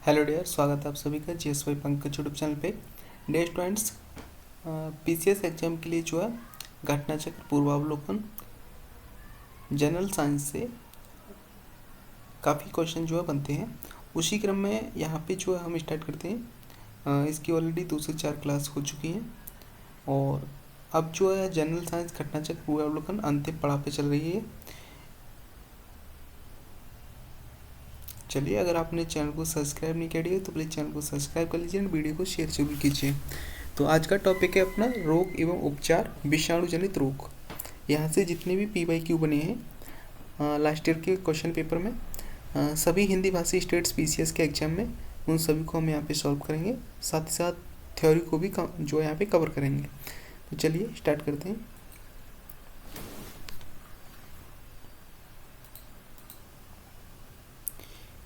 Hello dear, स्वागत है आप सभी का जीएसवाई पंकज यूट्यूब चैनल पे। डियर स्टूडेंट्स, पीसीएस एग्जाम के लिए जो है घटना चक्र पूर्वावलोकन जनरल साइंस से काफ़ी क्वेश्चन जो है बनते हैं। उसी क्रम में यहाँ पे जो है हम स्टार्ट करते हैं। इसकी ऑलरेडी 2 से 4 क्लास हो चुकी हैं और अब जो है जनरल साइंस घटना चक्र पूर्वावलोकन अंतिम पड़ाव पे चल रही है। चलिए, अगर आपने चैनल को सब्सक्राइब नहीं किया है तो प्लीज़ चैनल को सब्सक्राइब कर लीजिए और वीडियो को शेयर जरूर कीजिए। तो आज का टॉपिक है अपना रोग एवं उपचार विषाणु जनित रोग। यहाँ से जितने भी PYQ बने हैं लास्ट ईयर के क्वेश्चन पेपर में, सभी हिंदी भाषी स्टेट्स पीसीएस के एग्जाम में, उन सभी को हम यहाँ पे सॉल्व करेंगे। साथ ही साथ थ्योरी को भी जो यहाँ पे कवर करेंगे। तो चलिए स्टार्ट करते हैं।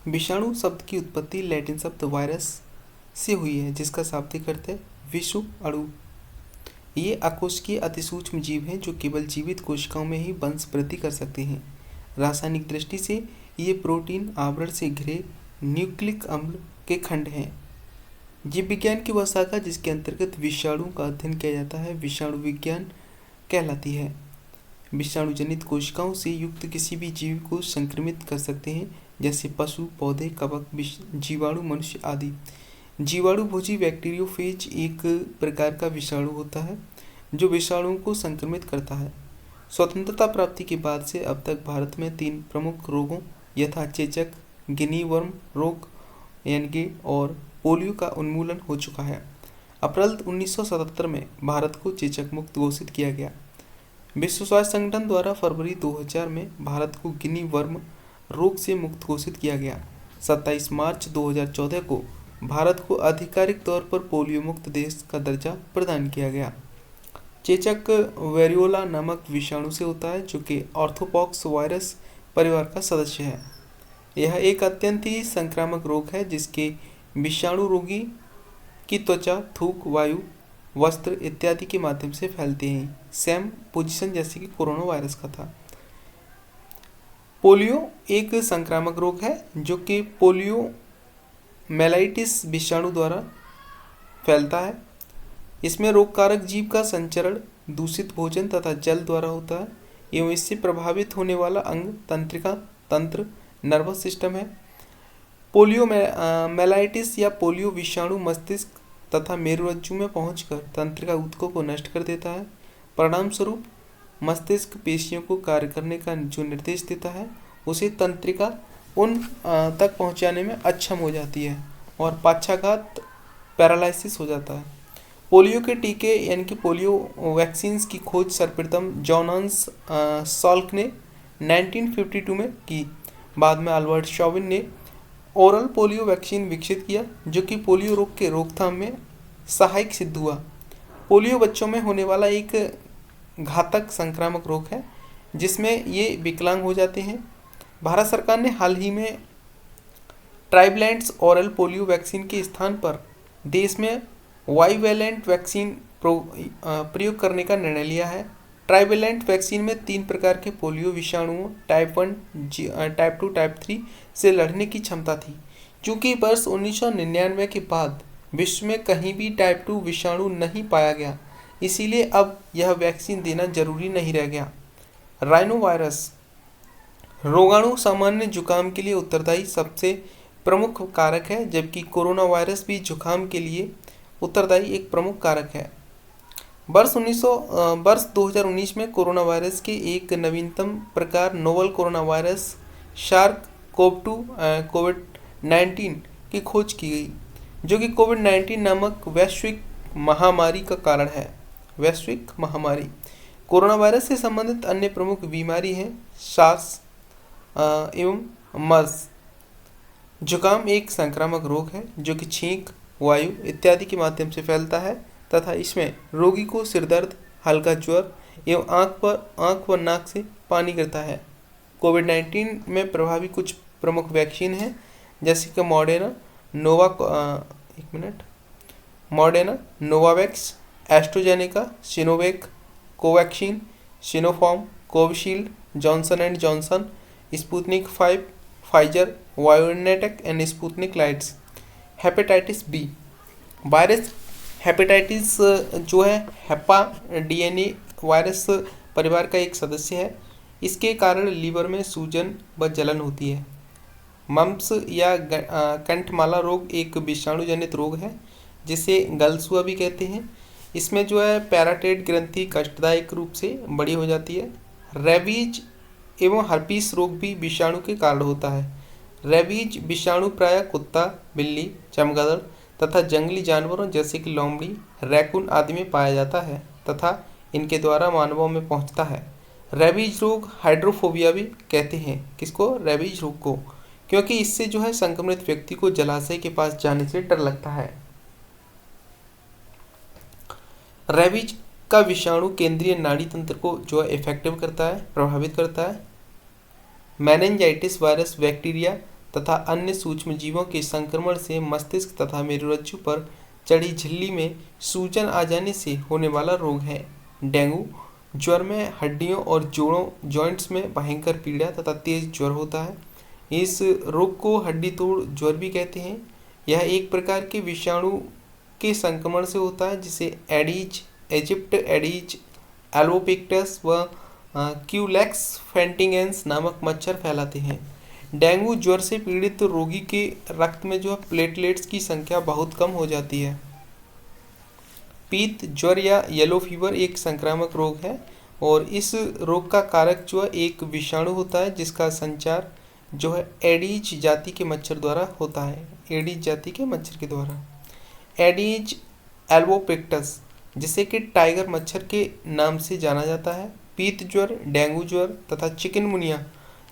विषाणु शब्द की उत्पत्ति लैटिन शब्द वायरस से हुई है, जिसका शाब्दिक अर्थ है विषु अणु। ये अकोशिकीय अतिसूक्ष्म जीव हैं जो केवल जीवित कोशिकाओं में ही वंश वृद्धि कर सकते हैं। रासायनिक दृष्टि से ये प्रोटीन आवरण से घिरे न्यूक्लिक अम्ल के खंड हैं। जीव विज्ञान की वह शाखा जिसके अंतर्गत विषाणु का अध्ययन किया जाता है विषाणु विज्ञान कहलाती है। विषाणु जनित कोशिकाओं से युक्त किसी भी जीव को संक्रमित कर सकते हैं, जैसे पशु, पौधे, कवक, जीवाणु, मनुष्य आदि। जीवाणु भोजी बैक्टीरियोफेज एक प्रकार का विषाणु होता है जो विषाणुओं को संक्रमित करता है। स्वतंत्रता प्राप्ति के बाद से अब तक भारत में 3 प्रमुख रोगों यथा चेचक, गिनी वर्म रोग यानी और पोलियो का उन्मूलन हो चुका है। अप्रैल 1977 में भारत को चेचक मुक्त घोषित किया गया। विश्व स्वास्थ्य संगठन द्वारा फरवरी 2000 में भारत को गिनी वर्म रोग से मुक्त घोषित किया गया। 27 मार्च 2014 को भारत को आधिकारिक तौर पर पोलियो मुक्त देश का दर्जा प्रदान किया गया। चेचक वेरियोला नामक विषाणु से होता है, जो कि ऑर्थोपॉक्स वायरस परिवार का सदस्य है। यह एक अत्यंत ही संक्रामक रोग है जिसके विषाणु रोगी की त्वचा, थूक, वायु, वस्त्र इत्यादि के माध्यम से फैलते हैं। सेम पोजीशन जैसे कि कोरोना वायरस का था। पोलियो एक संक्रामक रोग है जो कि पोलियो मेलाइटिस विषाणु द्वारा फैलता है। इसमें रोगकारक जीव का संचरण दूषित भोजन तथा जल द्वारा होता है एवं इससे प्रभावित होने वाला अंग तंत्रिका तंत्र नर्वस सिस्टम है। पोलियो मेलाइटिस या पोलियो विषाणु मस्तिष्क तथा मेरुरज्जु में पहुंचकर तंत्रिका ऊतकों को नष्ट कर देता है। परिणाम स्वरूप मस्तिष्क पेशियों को कार्य करने का जो निर्देश देता है उसे तंत्रिका उन तक पहुंचाने में अक्षम हो जाती है और पक्षाघात पैरालिसिस हो जाता है। पोलियो के टीके यानी कि पोलियो वैक्सीन्स की खोज सर्वप्रथम जॉनस सॉल्क ने 1952 में की। बाद में अल्बर्ट शॉविन ने ओरल पोलियो वैक्सीन विकसित किया जो कि पोलियो रोग के रोकथाम में सहायक सिद्ध हुआ। पोलियो बच्चों में होने वाला एक घातक संक्रामक रोग है जिसमें ये विकलांग हो जाते हैं। भारत सरकार ने हाल ही में ट्राइवैलेंट ओरल पोलियो वैक्सीन के स्थान पर देश में वाइवैलेंट वैक्सीन प्रयोग करने का निर्णय लिया है। ट्राइवैलेंट वैक्सीन में 3 प्रकार के पोलियो विषाणुओं टाइप 1, टाइप 2, टाइप 3 से लड़ने की क्षमता थी। चूँकि वर्ष 1999 के बाद विश्व में कहीं भी टाइप 2 विषाणु नहीं पाया गया, इसीलिए अब यह वैक्सीन देना जरूरी नहीं रह गया। राइनो वायरस रोगाणु सामान्य जुकाम के लिए उत्तरदायी सबसे प्रमुख कारक है, जबकि कोरोना वायरस भी जुकाम के लिए उत्तरदायी एक प्रमुख कारक है। वर्ष 2019 में कोरोना वायरस के एक नवीनतम प्रकार नोवल कोरोना वायरस SARS-CoV-2 कोविड-19 की खोज की गई, जो कि कोविड-19 नामक वैश्विक महामारी का कारण है। वैश्विक महामारी कोरोना वायरस से संबंधित अन्य प्रमुख बीमारी हैं सार्स एवं मर्स। जुकाम एक संक्रामक रोग है जो कि छींक, वायु इत्यादि के माध्यम से फैलता है तथा इसमें रोगी को सिरदर्द, हल्का ज्वर एवं आँख व नाक से पानी गिरता है। कोविड-19 में प्रभावी कुछ प्रमुख वैक्सीन हैं जैसे कि Moderna, Novavax, AstraZeneca, Sinovac, Covaxin, Sinopharm, Covishield, Johnson and Johnson, Sputnik 5, Pfizer, BioNTech and Sputnik lights. Hepatitis B. Virus hepatitis जो है हेपा डीएनए वायरस परिवार का एक सदस्य है। इसके कारण लीवर में सूजन व जलन होती है। मम्प्स या कंठमाला रोग एक विषाणु जनित रोग है जिसे गलसुआ भी कहते हैं। इसमें जो है पैराटाइट ग्रंथि कष्टदायक रूप से बड़ी हो जाती है। रेबीज एवं हर्पीस रोग भी विषाणु के कारण होता है। रेबीज विषाणु प्रायः कुत्ता, बिल्ली, चमगादड़ तथा जंगली जानवरों जैसे कि लोमड़ी, रैकून आदि में पाया जाता है तथा इनके द्वारा मानवों में पहुंचता है। रेबीज रोग हाइड्रोफोबिया भी कहते हैं। किसको? रेबीज रोग को, क्योंकि इससे जो है संक्रमित व्यक्ति को जलाशय के पास जाने से डर लगता है। रेबीज का विषाणु केंद्रीय नाड़ी तंत्र को जो है इफेक्टिव करता है, प्रभावित करता है। मेनिंजाइटिस वायरस, बैक्टीरिया तथा अन्य सूक्ष्म जीवों के संक्रमण से मस्तिष्क तथा मेरुरज्जु पर चढ़ी झिल्ली में सूजन आ जाने से होने वाला रोग है। डेंगू ज्वर में हड्डियों और जोड़ों जॉइंट्स में भयंकर पीड़ा तथा तेज ज्वर होता है। इस रोग को हड्डी तोड़ ज्वर भी कहते हैं। यह एक प्रकार के विषाणु के संक्रमण से होता है जिसे एडीज इजिप्ट एडीज एल्बोपिक्टस व क्यूलेक्स फेंटिंगेंस नामक मच्छर फैलाते हैं। डेंगू ज्वर से पीड़ित रोगी के रक्त में जो है प्लेटलेट्स की संख्या बहुत कम हो जाती है। पीत ज्वर या येलो फीवर एक संक्रामक रोग है और इस रोग का कारक जो है एक विषाणु होता है जिसका संचार जो है एडीज जाति के मच्छर द्वारा होता है। एडीज जाति के मच्छर के द्वारा एडीज एल्बोपिक्टस जिसे कि टाइगर मच्छर के नाम से जाना जाता है। पीत ज्वर, डेंगू ज्वर तथा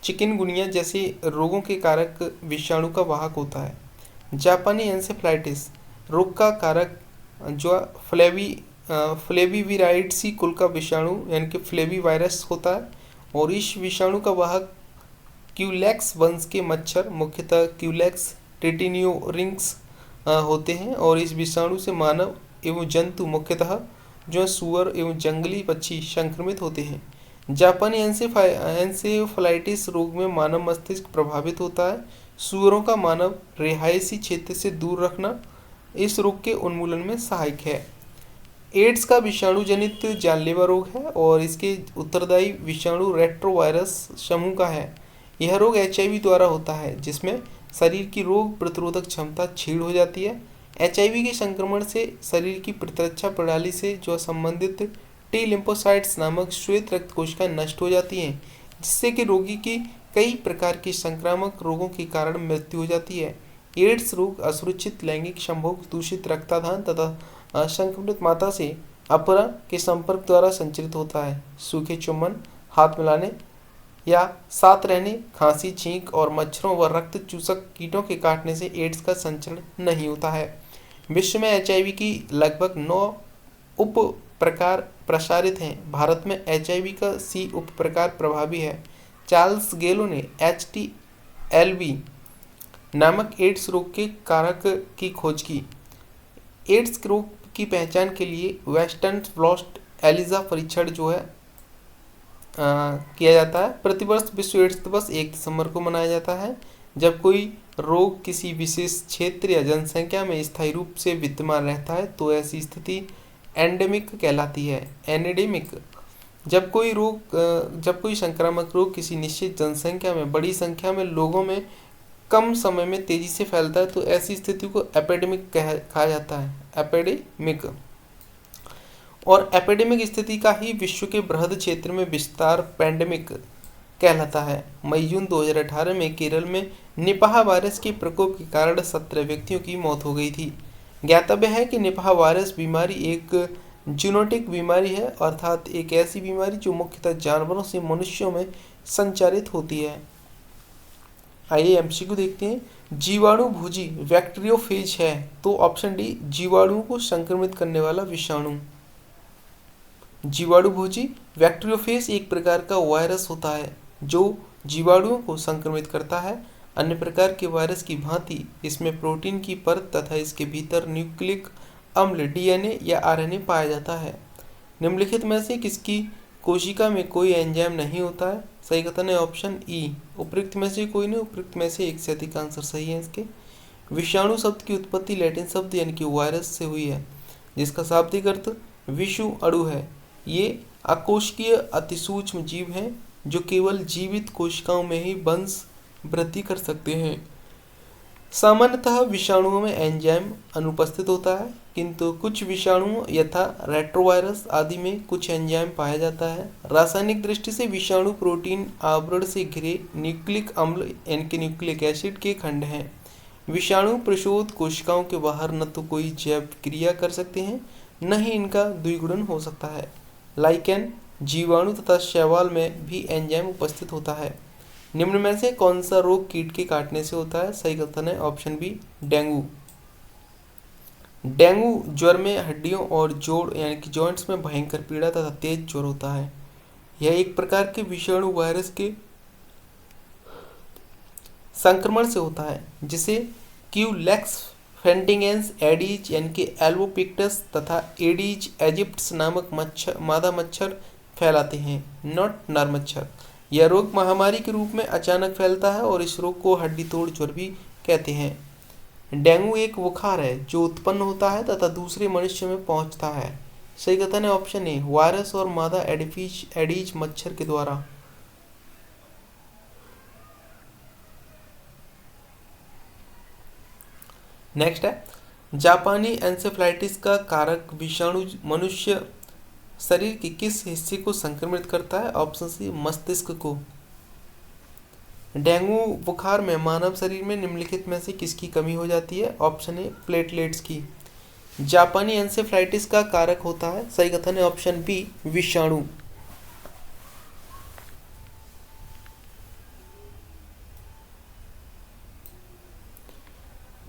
चिकनगुनिया जैसे रोगों के कारक विषाणु का वाहक होता है। जापानी एन्सेफलाइटिस रोग का कारक जो फ्लेविविराइड्सी कुल का विषाणु यानी कि फ्लेवी वायरस होता है और इस विषाणु का वाहक क्यूलेक्स वंश के मच्छर मुख्यतः क्यूलेक्स टेटिनियोरिंग्स होते हैं और इस विषाणु से मानव एवं जंतु मुख्यतः जो सुअर एवं जंगली पक्षी संक्रमित होते हैं। जापानी एन्सेफलाइटिस रोग में मानव मस्तिष्क प्रभावित होता है। सुअरों का मानव रिहायशी क्षेत्र से दूर रखना इस रोग के उन्मूलन में सहायक है। एड्स का विषाणु जनित जानलेवा रोग है और इसके उत्तरदायी विषाणु रेट्रोवायरस समूह का है। यह रोग HIV द्वारा होता है जिसमें शरीर की रोग प्रतिरोधक क्षमता क्षीण हो जाती है। HIV के संक्रमण से शरीर की प्रतिरक्षा प्रणाली से जो संबंधित टी लिम्फोसाइट्स नामक श्वेत रक्त कोशिकाएं नष्ट हो जाती हैं जिससे कि रोगी की कई प्रकार की संक्रामक रोगों के कारण मृत्यु हो जाती है। एड्स रोग असुरक्षित लैंगिक संभोग, दूषित रक्ताधान तथा संक्रमित माता से अपरा के संपर्क द्वारा संचरित होता है। सूखे चुम्बन, हाथ मिलाने या साथ रहने, खांसी, छींक और मच्छरों व रक्त चूसक कीटों के काटने से एड्स का संचरण नहीं होता है। विश्व में HIV की लगभग 9 उप प्रकार प्रसारित हैं। भारत में HIV का C उप प्रकार प्रभावी है। चार्ल्स गेलो ने HTLV नामक एड्स रोग के कारक की खोज की। एड्स रोग की पहचान के लिए वेस्टर्न ब्लॉट एलिजा परीक्षण जो है किया जाता है। प्रतिवर्ष विश्व एड्स दिवस 1 दिसंबर को मनाया जाता है। जब कोई रोग किसी विशेष क्षेत्र या जनसंख्या में स्थायी रूप से विद्यमान रहता है तो ऐसी स्थिति एंडेमिक कहलाती है। एनेडेमिक जब कोई संक्रामक रोग किसी निश्चित जनसंख्या में बड़ी संख्या में लोगों में कम समय में तेजी से फैलता है तो ऐसी स्थिति को एपिडेमिक कहा जाता है। एपिडेमिक और एपिडेमिक स्थिति का ही विश्व के बृहद क्षेत्र में विस्तार पैंडेमिक कहलाता है। मई-जून 2018 में केरल में निपाह वायरस के प्रकोप के कारण 17 व्यक्तियों की मौत हो गई थी। ज्ञातव्य है कि निपाह वायरस बीमारी एक जूनोटिक बीमारी है अर्थात एक ऐसी बीमारी जो मुख्यतः जानवरों से मनुष्यों में संचारित होती है। आइए MCQ देखते हैं। जीवाणु भोजी बैक्टीरियोफेज है तो ऑप्शन डी जीवाणुओं को संक्रमित करने वाला विषाणु। जीवाणु भोजी बैक्टीरियोफेज एक प्रकार का वायरस होता है जो जीवाणुओं को संक्रमित करता है। अन्य प्रकार के वायरस की भांति इसमें प्रोटीन की परत तथा इसके भीतर न्यूक्लिक अम्ल DNA या RNA पाया जाता है। निम्नलिखित में से किसकी कोशिका में कोई एंजाइम नहीं होता है? सही कथन है ऑप्शन ई। उपयुक्त में से कोई नहीं, उपयुक्त में से एक से अधिक आंसर सही है इसके। विषाणु शब्द की उत्पत्ति लैटिन शब्द यानी कि वायरस से हुई है, जिसका शाब्दिक अर्थ विषु अणु है। ये अकोशिकीय अतिसूक्ष्म जीव हैं जो केवल जीवित कोशिकाओं में ही वंश वृद्धि कर सकते हैं। सामान्यतः विषाणुओं में एंजाइम अनुपस्थित होता है, किंतु कुछ विषाणुओं यथा रेट्रोवायरस आदि में कुछ एंजाइम पाया जाता है। रासायनिक दृष्टि से विषाणु प्रोटीन आवरण से घिरे न्यूक्लिक अम्ल यानी कि न्यूक्लिक एसिड के खंड हैं। विषाणु प्रशोध कोशिकाओं के बाहर न तो कोई जैव क्रिया कर सकते हैं, न ही इनका द्विगुणन हो सकता है। लाइकेन, जीवाणु तथा शैवाल में भी एंजाइम उपस्थित होता है। निम्न में से कौन सा रोग कीट के काटने से होता है? सही कथन है ऑप्शन बी, डेंगू। डेंगू ज्वर में हड्डियों और जोड़ यानी कि जॉइंट्स में भयंकर पीड़ा तथा तेज ज्वर होता है। यह एक प्रकार के विषाणु वायरस के संक्रमण से होता है, जिसे क्यूलेक्स फेंटिंगेंस एडीज यानी कि एल्बोपिक्टस तथा एडीज एजिप्टस नामक मादा मच्छर फैलाते हैं, नॉट नर मच्छर। यह रोग महामारी के रूप में अचानक फैलता है और इस रोग को हड्डी तोड़ ज्वर भी कहते हैं। डेंगू एक बुखार है जो उत्पन्न होता है तथा दूसरे मनुष्य में पहुंचता है। सही कथन है ऑप्शन ए, वायरस और मादा एडीज मच्छर के द्वारा। नेक्स्ट है, जापानी एंसेफ्लाइटिस का कारक विषाणु मनुष्य शरीर के किस हिस्से को संक्रमित करता है? ऑप्शन सी, मस्तिष्क को। डेंगू बुखार में मानव शरीर में निम्नलिखित में से किसकी कमी हो जाती है? ऑप्शन ए, प्लेटलेट्स की। जापानी एंसेफ्लाइटिस का कारक होता है, सही कथन है ऑप्शन बी, विषाणु।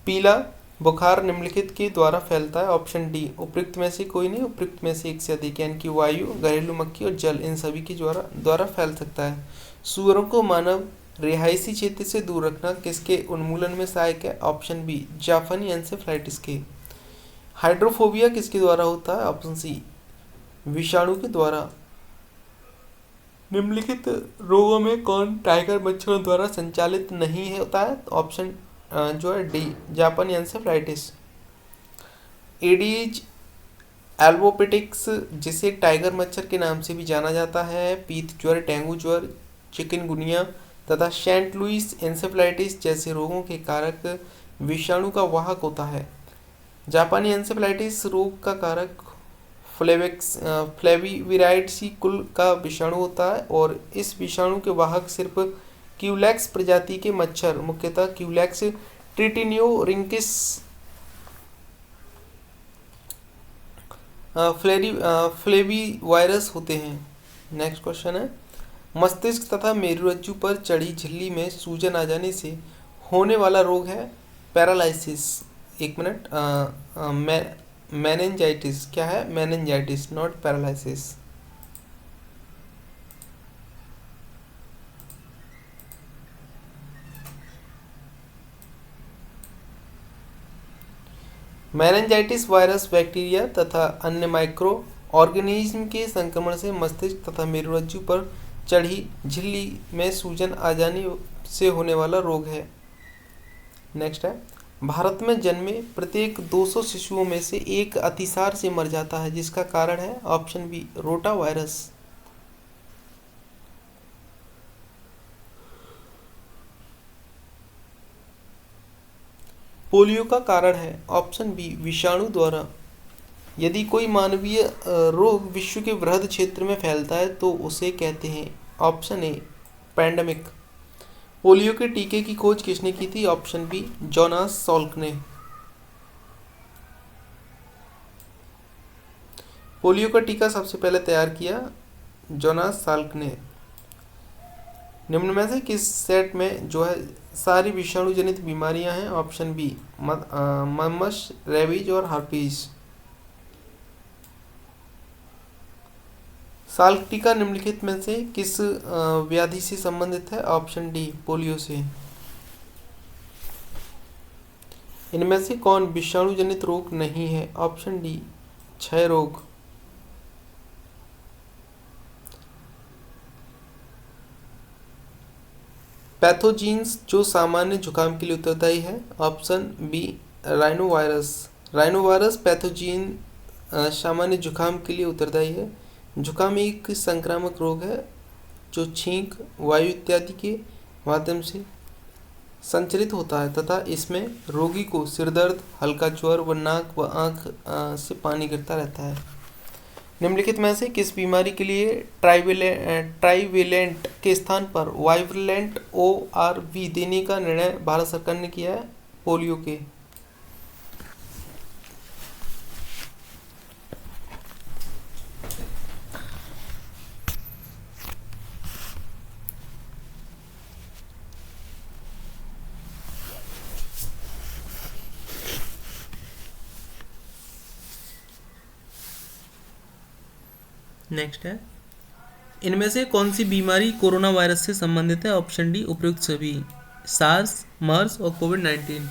पीला बुखार निम्नलिखित के द्वारा फैलता है, ऑप्शन डी, उपयुक्त में से कोई नहीं, उपयुक्त में से एक से अधिक यानी कि वायु, घरेलू मक्खी और जल, इन सभी के द्वारा फैल सकता है। सूअरों को मानव रिहायशी क्षेत्र से दूर रखना किसके उन्मूलन में सहायक है? ऑप्शन बी, जापानी एंसेफ्लाइटिस के। हाइड्रोफोबिया किसके द्वारा होता है? ऑप्शन सी, विषाणु के द्वारा। निम्नलिखित रोगों में कौन टाइगर मच्छरों द्वारा संचालित नहीं होता है? ऑप्शन जो है डी, जापानी एंसेफ्लाइटिस। एडीज एल्बोपिटिक्स, जिसे टाइगर मच्छर के नाम से भी जाना जाता है, पीत ज्वर, डेंगू ज्वर, चिकनगुनिया तथा सेंट लुइस एंसेफ्लाइटिस जैसे रोगों के कारक विषाणु का वाहक होता है। जापानी एंसेफ्लाइटिस रोग का कारक फ्लेविविराइड्स कुल का विषाणु होता है और इस विषाणु के वाहक सिर्फ क्यूलेक्स प्रजाति के मच्छर, मुख्यतः क्यूलेक्स ट्रिटिनियोरिंकिस फ्लेवीवायरस होते हैं। नेक्स्ट क्वेश्चन है, मस्तिष्क तथा मेरुरज्जु पर चढ़ी झिल्ली में सूजन आ जाने से होने वाला रोग है पैरालिसिस। एक मिनट, मेनिंजाइटिस। क्या है? Meningitis, not paralysis. Meningitis virus, bacteria तथा अन्य माइक्रो ऑर्गेनिज्म के संक्रमण से मस्तिष्क तथा मेरुरज्जु पर चढ़ी झिल्ली में सूजन आ जाने से होने वाला रोग है। नेक्स्ट है, भारत में जन्मे प्रत्येक 200 शिशुओं में से एक अतिसार से मर जाता है, जिसका कारण है? Option B, rota virus. Polio का कारण है? ऑप्शन बी, विषाणु द्वारा। यदि कोई मानवीय रोग विश्व के वृहद क्षेत्र में फैलता है तो उसे कहते हैं? Option A, pandemic. पोलियो के टीके की खोज किसने की थी? ऑप्शन बी, जोनास सॉल्क ने। पोलियो का टीका सबसे पहले तैयार किया जोनास साल्क ने। निम्न में से किस सेट में जो है सारी विषाणु जनित बीमारियां हैं? ऑप्शन बी, मम्मस, रेबीज और हर्पीज। साल्क टीका निम्नलिखित में से किस व्याधि से संबंधित है? ऑप्शन डी, पोलियो से। इनमें से कौन विषाणु जनित रोग नहीं है? ऑप्शन डी, क्षय रोग। पैथोजीन्स जो सामान्य जुकाम के लिए उत्तरदायी है। Option B rhinovirus. Rhinovirus pathogen सामान्य जुकाम के लिए उत्तरदायी है। जुकाम एक संक्रामक रोग है जो छींक, वायु इत्यादि के माध्यम से संचरित होता है तथा इसमें रोगी को सिरदर्द, हल्का ज्वर व नाक व आँख से पानी गिरता रहता है। निम्नलिखित में से किस बीमारी के लिए ट्राइवेलेंट के स्थान पर वाइवलेंट ORV देने का निर्णय भारत सरकार ने किया है? पोलियो के। नेक्स्ट है, इनमें से कौन सी बीमारी कोरोना वायरस से संबंधित है? ऑप्शन डी उपयुक्त सभी, सार्स, मर्स और कोविड-19।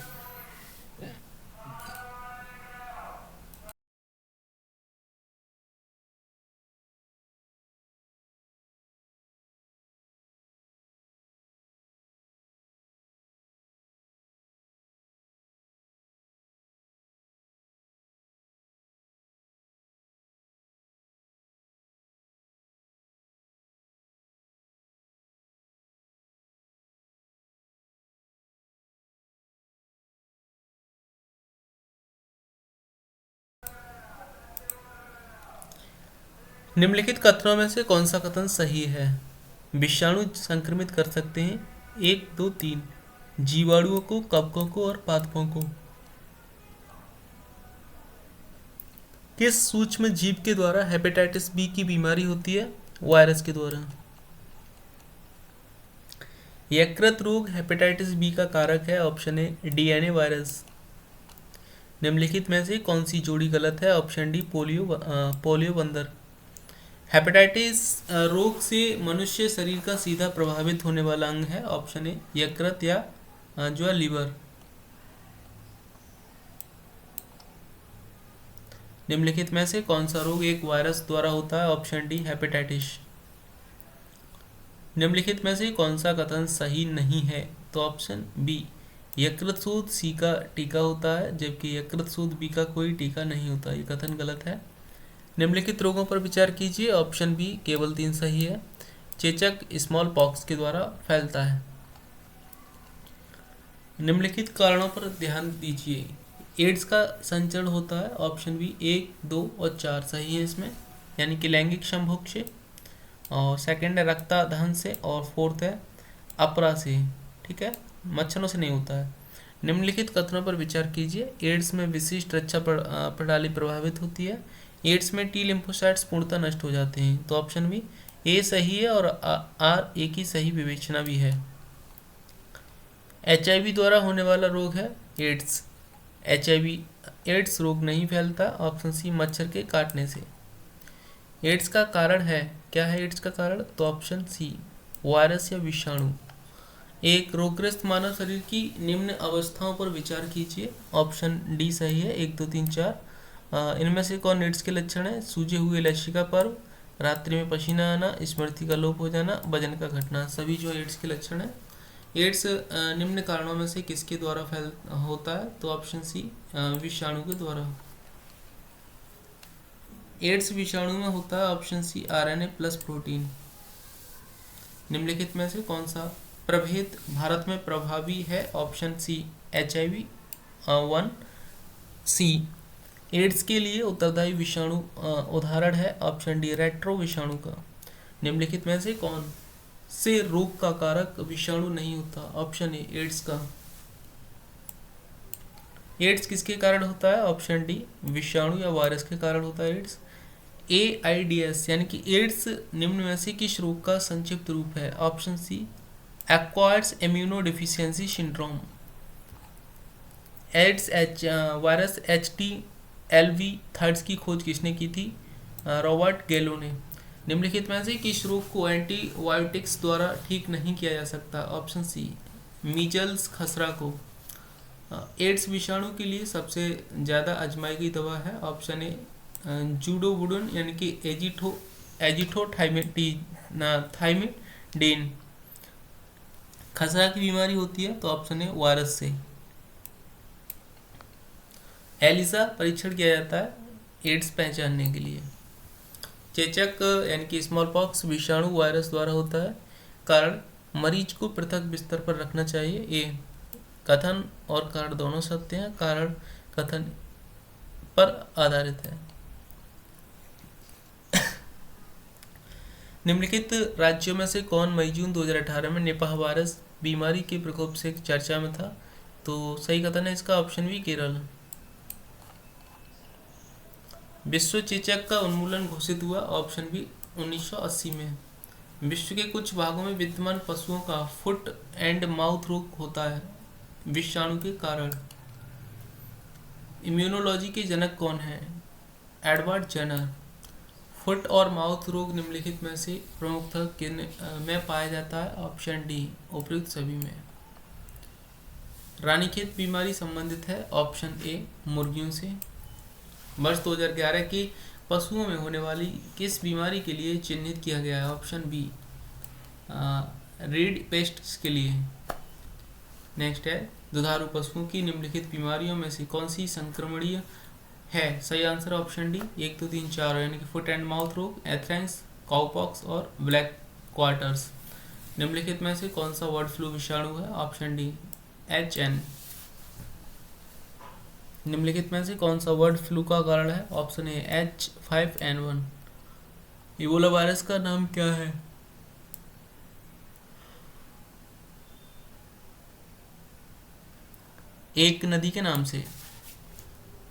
निम्नलिखित कथनों में से कौन सा कथन सही है? विषाणु संक्रमित कर सकते हैं 1, 2, 3 जीवाणुओं को, कवकों को और पादपों को। किस सूक्ष्म जीव के द्वारा हेपेटाइटिस बी की बीमारी होती है? वायरस के द्वारा। यकृत रोग हेपेटाइटिस बी का कारक है। Option A DNA virus. निम्नलिखित में से कौन सी जोड़ी गलत है? ऑप्शन डी पोलियो बंदर। हेपेटाइटिस रोग से मनुष्य शरीर का सीधा प्रभावित होने वाला अंग है। ऑप्शन ए यकृत या जो है लीवर। निम्नलिखित में से कौन सा रोग एक वायरस द्वारा होता है? Option D hepatitis. निम्नलिखित में से कौन सा कथन सही नहीं है? तो ऑप्शन बी यकृतशोथ सी का टीका होता है जबकि यकृतशोथ बी का कोई टीका नहीं होता। ये कथन गलत है। निम्नलिखित रोगों पर विचार कीजिए। ऑप्शन बी केवल 3 सही है। चेचक स्मॉल पॉक्स के द्वारा फैलता है। निम्नलिखित कारणों पर ध्यान दीजिए। एड्स का संचरण होता है। ऑप्शन बी 1, 2 और 4 सही है इसमें, यानी कि लैंगिक संभोग से। और सेकंड है रक्तादान से और फोर्थ है अपरा से। ठीक है, मच्छरों से नहीं होता है। निम्नलिखित कथनों पर विचार कीजिए। एड्स में विशिष्ट रक्षा प्रणाली प्रभावित होती है। एड्स में टी लिम्फोसाइट्स पूर्णतः नष्ट हो जाते हैं। तो ऑप्शन बी ए सही है और आर ए की सही विवेचना भी है। HIV द्वारा होने वाला रोग है एड्स। एड्स रोग नहीं फैलता। ऑप्शन सी मच्छर के काटने से। एड्स का कारण है, क्या है एड्स का कारण? तो ऑप्शन सी वायरस या विषाणु। एक रोगग्रस्त मानव शरीर की निम्न अवस्थाओं पर विचार कीजिए। ऑप्शन डी सही है, 1, 2, 3, 4। इनमें से कौन एड्स के लक्षण है? सूजे हुए लसिका पर्व, रात्रि में पसीना आना, स्मृति का लोप हो जाना, वजन का घटना, सभी जो एड्स के लक्षण है। एड्स निम्न कारणों में से किसके द्वारा फैल होता है? तो ऑप्शन सी विषाणु के द्वारा। एड्स विषाणु में होता है। Option C RNA plus protein. निम्नलिखित में से कौन सा प्रभेद भारत में प्रभावी है? ऑप्शन सी HIV 1 सी। एड्स के लिए उत्तरदायी विषाणु उदाहरण है। ऑप्शन डी रेट्रो विषाणु का। निम्नलिखित में से कौन से रोग का कारक विषाणु नहीं होता? ऑप्शन ए एड्स का। एड्स किसके कारण होता है? ऑप्शन डी विषाणु या वायरस के कारण होता है एड्स। AIDS यानी कि एड्स निम्न में से किस रोग का संक्षिप्त रूप है? Option C acquired immunodeficiency syndrome. AIDS virus HTLV thirds की खोज किसने की थी? रॉबर्ट गैलो ने। निम्नलिखित में से किस रोग को एंटीबायोटिक्स द्वारा ठीक नहीं किया जा सकता? ऑप्शन सी मीजल्स खसरा को। एड्स विषाणु के लिए सबसे ज़्यादा आजमाई गई दवा है। ऑप्शन ए जूडोबुडन यानी कि एजिथोथाइमिडीन। खसरा की बीमारी होती है तो ऑप्शन है वायरस से। एलिसा परीक्षण किया जाता है एड्स पहचानने के लिए। चेचक यानी कि स्मॉल पॉक्स विषाणु वायरस द्वारा होता है। कारण मरीज को पृथक बिस्तर पर रखना चाहिए। ए कथन और कारण दोनों सत्य हैं। कारण कथन पर आधारित है। निम्नलिखित राज्यों में से कौन मई जून 2018 में निपाह वायरस बीमारी के प्रकोप से चर्चा में था? तो सही कथन है इसका ऑप्शन बी केरल। विश्व चेचक का उन्मूलन घोषित हुआ? ऑप्शन बी 1980 में। विश्व के कुछ भागों में विद्यमान पशुओं का फुट एंड माउथ रोग होता है विषाणु के कारण। इम्यूनोलॉजी के जनक कौन है? Edward Jenner. फुट और माउथ रोग निम्नलिखित में से प्रमुखतः किन में पाया जाता है? ऑप्शन डी उपयुक्त सभी में। रानीखेत बीमारी संबंधित है? ऑप्शन ए मुर्गियों से। वर्ष 2011 की पशुओं में होने वाली किस बीमारी के लिए चिन्हित किया गया है? ऑप्शन बी रीड पेस्ट के लिए। नेक्स्ट है दुधारू पशुओं की निम्नलिखित बीमारियों में से कौन सी संक्रमणीय है? सही आंसर ऑप्शन डी 1 2 3 4 यानी कि फुट एंड माउथ रोग, एथ्रेंस, काउपॉक्स और ब्लैक क्वार्टर्स। निम्नलिखित में से कौन सा बर्ड फ्लू विषाणु है? Option D HN। निम्नलिखित में से कौन सा बर्ड फ्लू का कारण है? Option A H5N1। Ebola virus का नाम क्या है? एक नदी के नाम से।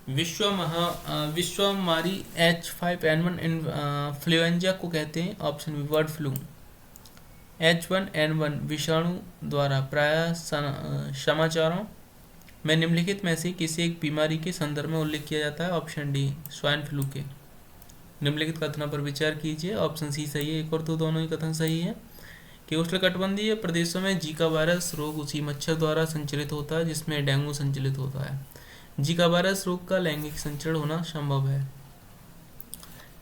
विश्व महामारी H5N1 इन्फ्लुएंजा को कहते हैं? Option B bird flu. H1N1 विषाणु द्वारा प्रायः समाचारों में निम्नलिखित में से किसी एक बीमारी के संदर्भ में उल्लेख किया जाता है? ऑप्शन डी स्वाइन फ्लू के। निम्नलिखित कथनों पर विचार कीजिए। ऑप्शन सी सही है, एक और दो दोनों ही कथन सही है कि उष्णकटिबंधीय प्रदेशों में जीका वायरस रोग उसी मच्छर द्वारा संचरित होता है जिसमें डेंगू संचलित होता है। जीका वायरस रोग का लैंगिक संचरण होना संभव है।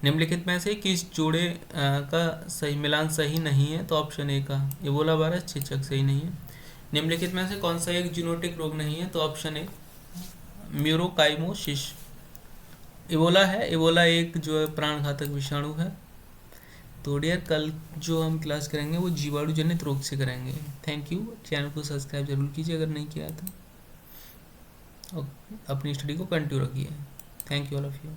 निम्नलिखित में से किस जोड़े का सही मिलान सही नहीं है? तो ऑप्शन ए का इबोला वायरस चेचक सही नहीं है। निम्नलिखित में से कौन सा एक जीनोटिक रोग नहीं है? तो ऑप्शन ए म्यूरोकाइमोसिस। इबोला है। इबोला एक जो है प्राणघातक विषाणु है। तो डियर कल जो हम क्लास करेंगे वो जीवाणु जनित रोग से करेंगे। Thank you. चैनल को सब्सक्राइब जरूर कीजिए अगर नहीं किया तो। अपनी स्टडी को कंटिन्यू रखिए। Thank you all of you.